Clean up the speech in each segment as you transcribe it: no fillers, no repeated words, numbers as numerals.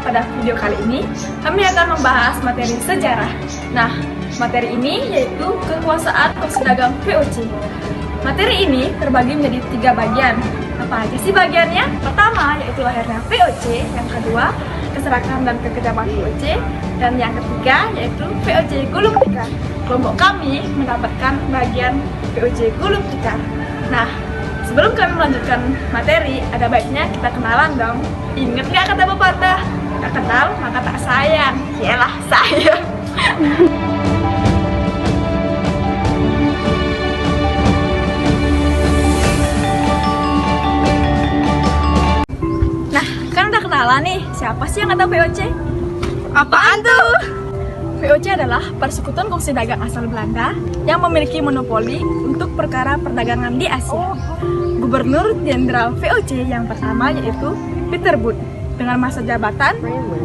pada video kali ini kami akan membahas materi sejarah. Nah, materi ini yaitu kekuasaan kursi dagang VOC. Materi ini terbagi menjadi 3 bagian. Apa aja sih bagiannya? Pertama yaitu lahirnya VOC, yang kedua keserakahan dan kekejaman VOC, dan yang ketiga yaitu VOC Gulung Tikar. Kelompok kami mendapatkan bagian VOC Gulung Tikar. Nah, sebelum kami melanjutkan materi, ada baiknya kita kenalan dong. Ingat gak kata pepatah? Tak kenal maka tak sayang. Yalah, sayang. Nah, kan udah kenalan nih. Siapa sih yang kata VOC? Apaan tuh? VOC adalah persekutuan kursi dagang asal Belanda yang memiliki monopoli untuk perkara perdagangan di Asia. Gubernur Jenderal VOC yang pertama yaitu Pieter Both dengan masa jabatan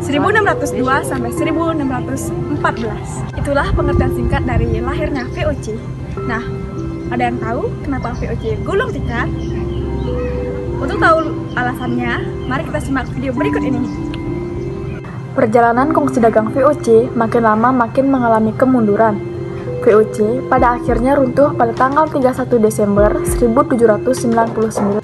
1602 sampai 1614. Itulah pengertian singkat dari lahirnya VOC. Nah, ada yang tahu kenapa VOC Gulung Tikar? Untuk tahu alasannya, mari kita simak video berikut ini. Perjalanan kongsi dagang VOC makin lama makin mengalami kemunduran. VOC pada akhirnya runtuh pada tanggal 31 Desember 1799.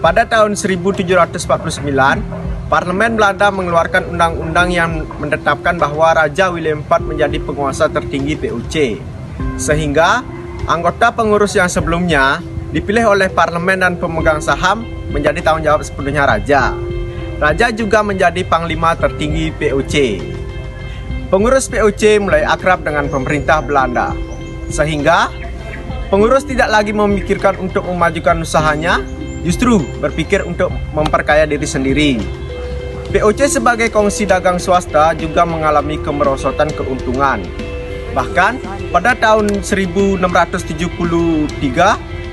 Pada tahun 1749, Parlemen Belanda mengeluarkan undang-undang yang menetapkan bahwa Raja William IV menjadi penguasa tertinggi VOC. Sehingga anggota pengurus yang sebelumnya dipilih oleh parlemen dan pemegang saham menjadi tanggung jawab sepenuhnya Raja. Raja juga menjadi panglima tertinggi VOC. Pengurus VOC mulai akrab dengan pemerintah Belanda, sehingga pengurus tidak lagi memikirkan untuk memajukan usahanya, justru berpikir untuk memperkaya diri sendiri. VOC sebagai kongsi dagang swasta juga mengalami kemerosotan keuntungan. Bahkan pada tahun 1673,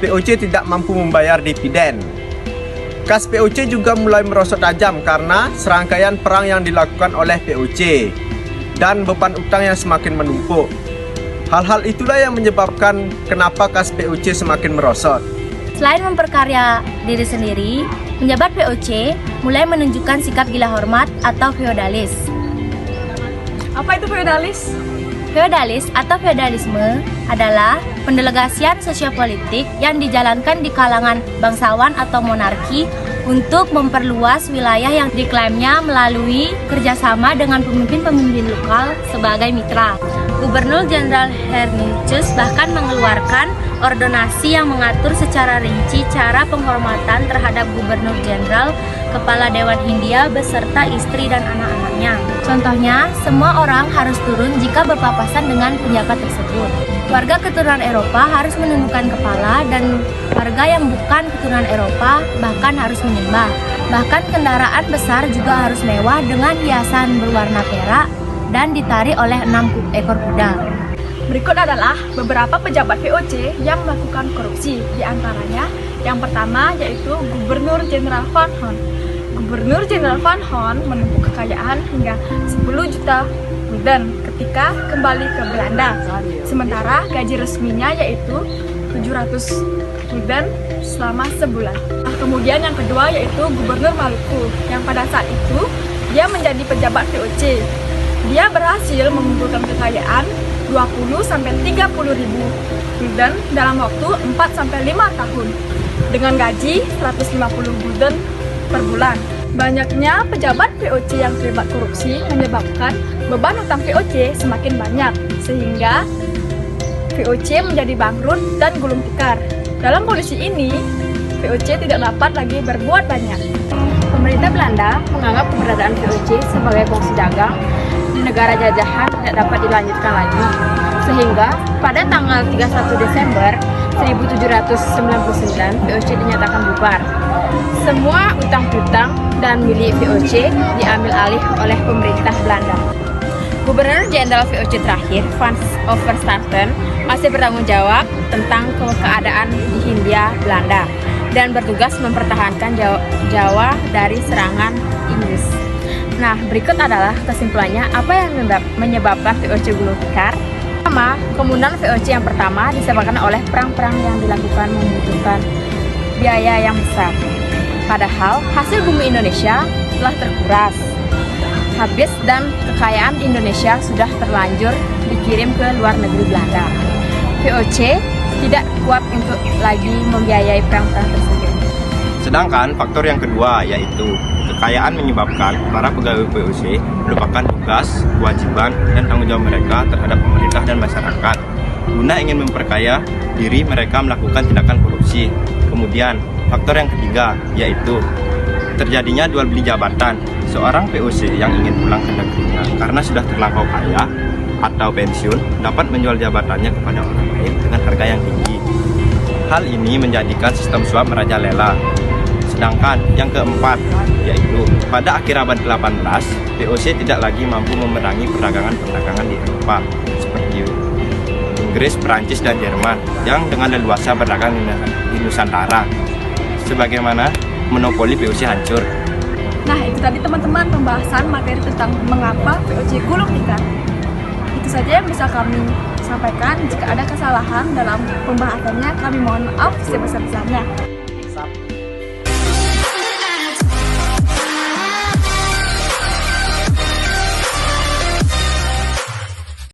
VOC tidak mampu membayar dividen. Kas VOC juga mulai merosot tajam karena serangkaian perang yang dilakukan oleh VOC dan beban utang yang semakin menumpuk. Hal-hal itulah yang menyebabkan kenapa kas VOC semakin merosot. Selain memperkaya diri sendiri, penjabat VOC mulai menunjukkan sikap gila hormat atau feodalis. Apa itu feodalis? Feodalis atau feodalisme adalah pendelegasian sosiopolitik yang dijalankan di kalangan bangsawan atau monarki untuk memperluas wilayah yang diklaimnya melalui kerjasama dengan pemimpin-pemimpin lokal sebagai mitra. Gubernur Jenderal Heinrich bahkan mengeluarkan ordonasi yang mengatur secara rinci cara penghormatan terhadap Gubernur Jenderal, Kepala Dewan Hindia beserta istri dan anak-anaknya. Contohnya, semua orang harus turun jika berpapasan dengan penjabat tersebut. Warga keturunan Eropa harus menundukkan kepala dan warga yang bukan keturunan Eropa bahkan harus menyembah. Bahkan kendaraan besar juga harus mewah dengan hiasan berwarna perak dan ditari oleh 6 ekor kuda. Berikut adalah beberapa pejabat VOC yang melakukan korupsi. Di antaranya, yang pertama yaitu Gubernur Jenderal Van Horn. Gubernur Jenderal Van Horn menumpuk kekayaan hingga 10 juta gulden ketika kembali ke Belanda. Sementara gaji resminya yaitu 700 gulden selama sebulan. Nah, kemudian yang kedua yaitu Gubernur Maluku, yang pada saat itu dia menjadi pejabat VOC. Dia berhasil mengumpulkan kekayaan 20-30 ribu gulden dalam waktu 4-5 tahun dengan gaji 150 gulden per bulan. Banyaknya pejabat VOC yang terlibat korupsi menyebabkan beban utang VOC semakin banyak, sehingga VOC menjadi bangkrut dan gulung tikar. Dalam kondisi ini, VOC tidak dapat lagi berbuat banyak. Pemerintah Belanda menganggap keberadaan VOC sebagai kongsi dagang di negara jajahan tidak dapat dilanjutkan lagi, sehingga pada tanggal 31 Desember 1799 VOC dinyatakan bubar. Semua utang piutang dan milik VOC diambil alih oleh pemerintah Belanda. Gubernur Jenderal VOC terakhir, Van Overstraten, masih bertanggung jawab tentang keadaan di Hindia Belanda dan bertugas mempertahankan Jawa dari serangan Inggris. Nah, berikut adalah kesimpulannya apa yang menyebabkan VOC gulung tikar. Pertama, kemunduran VOC yang pertama disebabkan oleh perang-perang yang dilakukan membutuhkan biaya yang besar. Padahal hasil bumi Indonesia telah terkuras. habis dan kekayaan Indonesia sudah terlanjur dikirim ke luar negeri Belanda. VOC tidak kuat untuk lagi membiayai perang-perang tersebut. Sedangkan faktor yang kedua yaitu kekayaan menyebabkan para pegawai VOC melupakan tugas, kewajiban, dan tanggung jawab mereka terhadap pemerintah dan masyarakat guna ingin memperkaya diri mereka melakukan tindakan korupsi. Kemudian faktor yang ketiga yaitu terjadinya jual beli jabatan. Seorang VOC yang ingin pulang ke negerinya karena sudah terlampau kaya atau pensiun dapat menjual jabatannya kepada orang lain dengan harga yang tinggi. Hal ini menjadikan sistem suap merajalela. Sedangkan yang keempat yaitu pada akhir abad ke-18 VOC tidak lagi mampu memerangi perdagangan di Eropa seperti Inggris, Perancis, dan Jerman yang dengan leluasa berdagang di Nusantara. Sebagaimana monopoli VOC hancur. Nah, itu tadi teman-teman pembahasan materi tentang mengapa VOC gulung tikar. Itu saja yang bisa kami sampaikan. Jika ada kesalahan dalam pembahasannya, kami mohon maaf sebesar-besarnya.